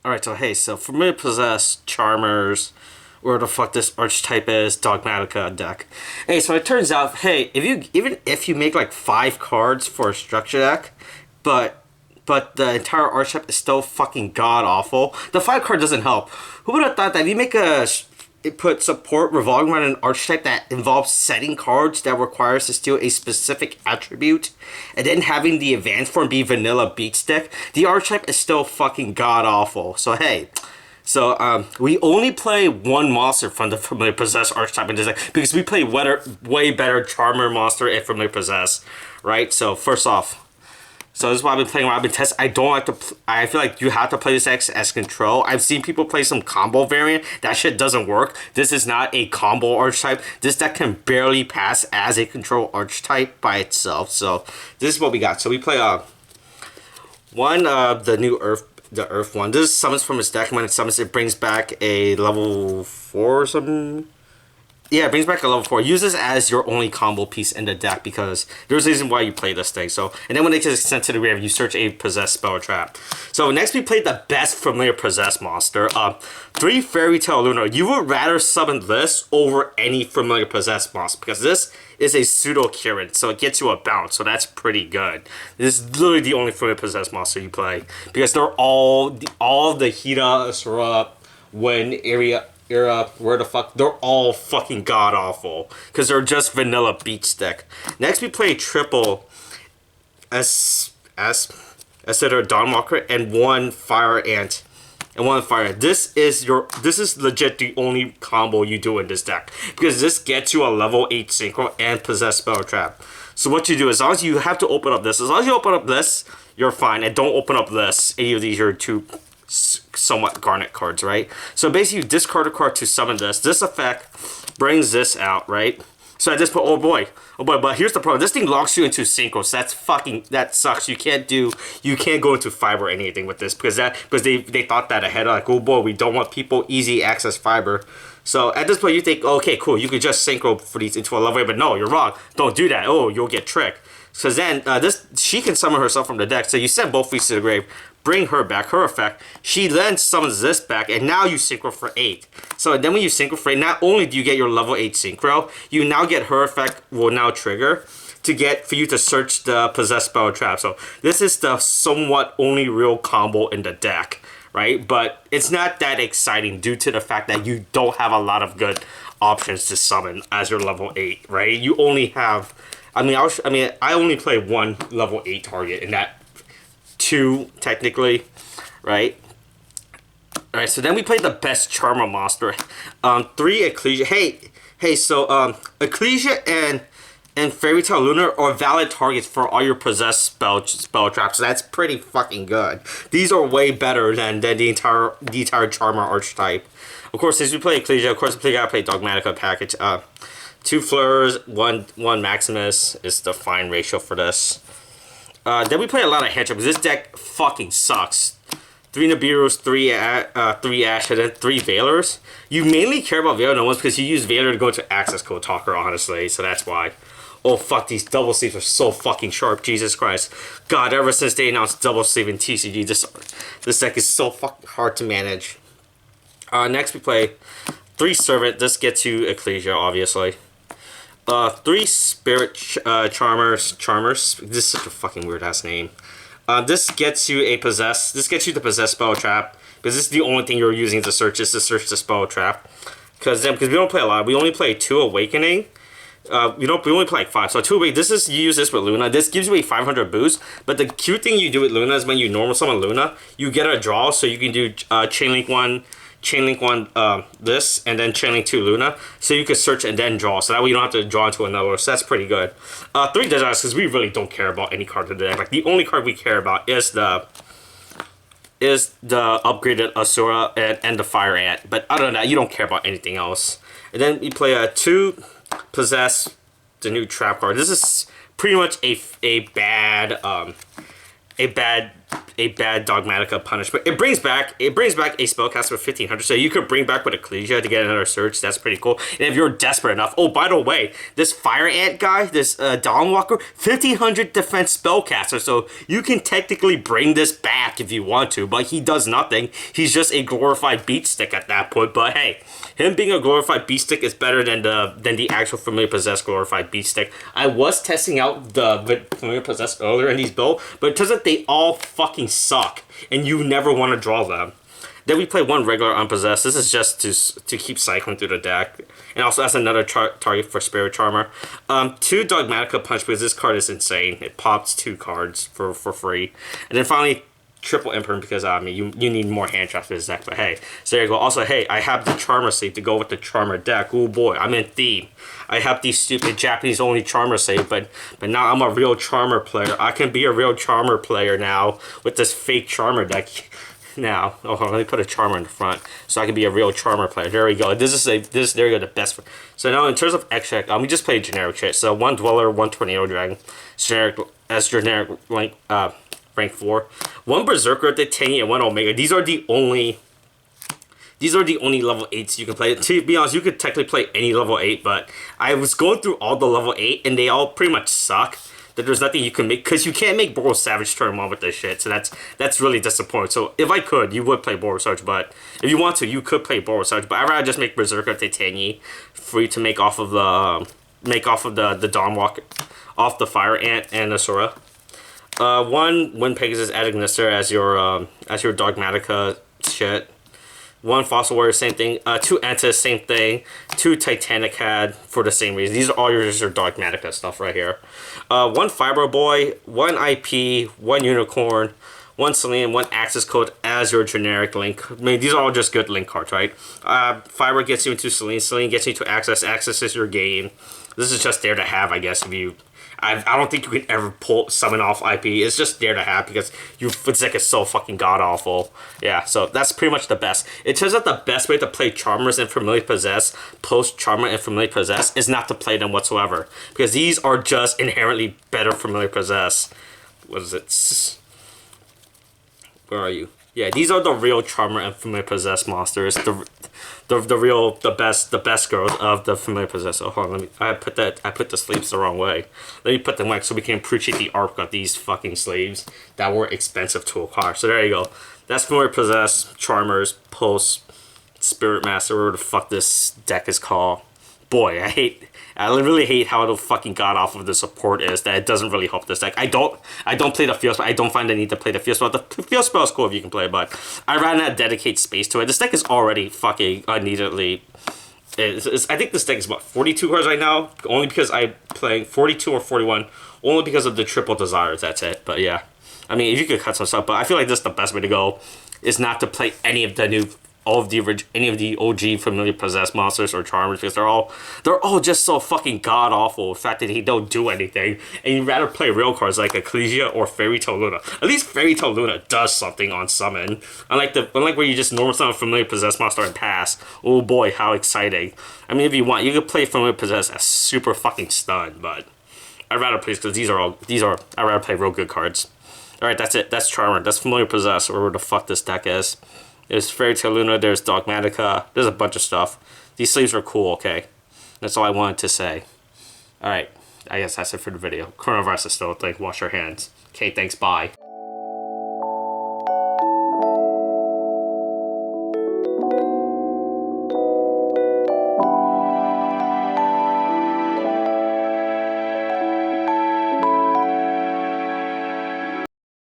Alright, so hey, so for me to possess Charmers, where the fuck this archetype is, Dogmatika deck. Hey, so it turns out, hey, even if you make like 5 cards for a structure deck, but the entire archetype is still fucking god awful, the 5 card doesn't help. Who would have thought that if you make it put support revolving around an archetype that involves setting cards that requires to steal a specific attribute, and then having the advanced form be vanilla beat stick, the archetype is still fucking god awful. So hey, we only play one monster from the Familiar Possess archetype in this deck because we play way better Charmer monster and Familiar Possess, right? So first off, so this is why I've been playing around. I've been testing. I don't like to. I feel like you have to play this deck as control. I've seen people play some combo variant. That shit doesn't work. This is not a combo archetype. This deck can barely pass as a control archetype by itself. So this is what we got. So we play one the new Earth one. This summons from its deck, and when it summons, it brings back a level 4 or something. Yeah, it brings back a level 4. Use this as your only combo piece in the deck because there's a reason why you play this thing. So, and then when it gets sent to the grave, you search a Possessed Spell Trap. So next we played the best Familiar Possessed monster. 3 Fairy Tale Luna. You would rather summon this over any Familiar Possessed monster because this is a pseudo Kirin, so it gets you a bounce. So that's pretty good. This is literally the only Familiar Possessed monster you play because they're all the Hida, Asura, Wind, era, where the fuck, they're all fucking god awful because they're just vanilla beat stick. Next we play triple Acido Dawnwalker and 1 Fire Ant and 1 Fire Ant. This is legit the only combo you do in this deck because this gets you a level 8 synchro and possess spell trap. So what you do, as long as you have to open up this, as long as you open up this, you're fine, and don't open up this. Any of these are two somewhat garnet cards, right? So basically you discard a card to summon this. This effect brings this out, right? So at this point, oh boy, but here's the problem. This thing locks you into synchro, so that sucks. You can't go into fiber or anything with this because they thought that ahead, like, oh boy, we don't want people easy access fiber. So at this point you think, okay, cool, you could just synchro for these into a level 8, but no, you're wrong. Don't do that. Oh, you'll get tricked. So then she can summon herself from the deck. So you send both feet to the grave, bring her back, her effect. She then summons this back, and now you synchro for 8. So then when you synchro for 8, not only do you get your level 8 synchro, you now get her effect will now trigger for you to search the possessed spell trap. So this is the somewhat only real combo in the deck, right? But it's not that exciting due to the fact that you don't have a lot of good options to summon as your level 8, right? You only have, I only play 1 level 8 target, and that 2 technically, right? Alright, so then we play the best Charmer monster. 3 Ecclesia. Hey, so Ecclesia and Fairy Tale Luna are valid targets for all your possessed spell traps. So that's pretty fucking good. These are way better than the entire Charmer archetype. Of course, since we play Ecclesia, of course we gotta play Dogmatika package. 2 Fleurs, 1 Maximus is the fine ratio for this. Then we play a lot of headshots. This deck fucking sucks. 3 Nibiru's, 3 Ash, and then 3 Veilers. You mainly care about Veiler ones because you use Veiler to go to Access Code Talker, honestly, so that's why. Oh fuck, these double sleeves are so fucking sharp, Jesus Christ. God, ever since they announced double sleeve in TCG, this deck is so fucking hard to manage. Next we play 3 Servant. This gets you Ecclesia, obviously. 3 Spirit Charmers. This is such a fucking weird ass name. This gets you the possess spell trap because this is the only thing you're using to search is to search the spell trap. Because we don't play a lot. We only play 2 Awakening. We only play like 5. So 2 Awakening. You use this with Luna. This gives you a 500 boost. But the cute thing you do with Luna is when you normal summon Luna, you get a draw. So you can do Chainlink 1. This, and then Chainlink 2 Luna, so you can search and then draw, so that way you don't have to draw into another, so that's pretty good. 3 Desires, because we really don't care about any card in the deck. Like, the only card we care about is the upgraded Asura and the Fire Ant, but other than that, you don't care about anything else. And then we play 2 Possess, the new trap card. This is pretty much a bad a bad Dogmatika punishment. It brings back a spellcaster with 1500, so you could bring back with Ecclesia to get another search. That's pretty cool. And if you're desperate enough, oh, by the way, this Fire Ant guy, this Dawnwalker, 1500 defense spellcaster, so you can technically bring this back if you want to, but he does nothing. He's just a glorified beat stick at that point. But hey, him being a glorified beat stick is better than the actual Familiar Possessed glorified beat stick. I was testing out the Familiar Possessed earlier in these builds, but it turns out they all fucking suck, and you never want to draw them. Then we play one regular Unpossessed. This is just to keep cycling through the deck, and also as another target for Spirit Charmer. 2 Dogmatika Punch, because this card is insane. It pops 2 cards for free, and then finally triple Imprint, because I mean you need more hand traps for this deck. But hey, so there you go. Also, hey, I have the Charmer sleeve to go with the Charmer deck. Oh boy, I'm in theme. I have these stupid Japanese only Charmer save, but now I'm a real Charmer player. I can be a real Charmer player now with this fake Charmer deck. Now, oh, hold on, let me put a Charmer in the front so I can be a real Charmer player. There we go. There we go, the best. So now in terms of X check, we just play generic shit. So 1 Dweller, 1 Tornado Dragon, generic rank 4, 1 Berserker, the Tiny, and 1 Omega. These are the only level 8s you can play. To be honest, you could technically play any level 8, but I was going through all the level 8, and they all pretty much suck. That there's nothing you can make, because you can't make Boros Savage turn 1 with this shit, so that's really disappointing. So if I could, you would play Boros Savage, but if you want to, you could play Boros Savage, but I'd rather just make Berserker Titania free to make off of the Dawnwalker, off the Fire Ant and the Sora. 1 Wind Pegasus Agnister as your Dogmatika shit. 1 Fossil Warrior, same thing. 2 Antis, same thing. 2 Titanicad for the same reason. These are all your Dogmatika stuff right here. 1 Fibro Boy, 1 IP, 1 Unicorn, 1 Selene, 1 Access Code as your generic link. I mean, these are all just good link cards, right? Fiber gets you into Selene. Selene gets you to Access. Access is your game. This is just there to have, I guess, if you... I don't think you can ever summon off IP. It's just there to have because it's like it's so fucking god awful. Yeah, so that's pretty much the best. It turns out the best way to play Charmers and Familiar Possess, post Charmer and Familiar Possess, is not to play them whatsoever, because these are just inherently better Familiar Possess. What is it? Where are you? Yeah, these are the real Charmer and Familiar Possess monsters. The best girls of the Familiar Possess. Oh, hold on, I put the sleeves the wrong way. Let me put them like so we can appreciate the arc of these fucking sleeves that were expensive to acquire. So there you go. That's Familiar Possess, Charmers, Pulse, Spirit Master, whatever the fuck this deck is called. Boy, I really hate how the fucking god awful the support is, that it doesn't really help this deck. I don't play the Field Spell. I don't find the need to play the Field Spell. The Field Spell is cool if you can play it, but I'd rather not dedicate space to it. This deck is already fucking unneededly... I think this deck is about 42 cards right now, only because I'm playing 42 or 41, only because of the triple desires, that's it. But yeah, I mean, if you could cut some stuff, but I feel like this is the best way to go, is not to play any of the new... any of the OG Familiar Possessed monsters or Charmers, because they're all just so fucking god awful. The fact that they don't do anything, and you'd rather play real cards like Ecclesia or Fairy Tale Luna. At least Fairy Tale Luna does something on summon, unlike where you just normal summon Familiar Possessed monster and pass. Oh boy, how exciting! I mean, if you want, you could play Familiar Possessed as super fucking stun, but I'd rather play because I'd rather play real good cards. All right, that's it. That's Charmer. That's Familiar Possessed, or where the fuck this deck is. There's Fairy Tale Luna, there's Dogmatika, there's a bunch of stuff. These sleeves are cool, okay? That's all I wanted to say. Alright, I guess that's it for the video. Coronavirus is still a thing, wash your hands. Okay, thanks, bye.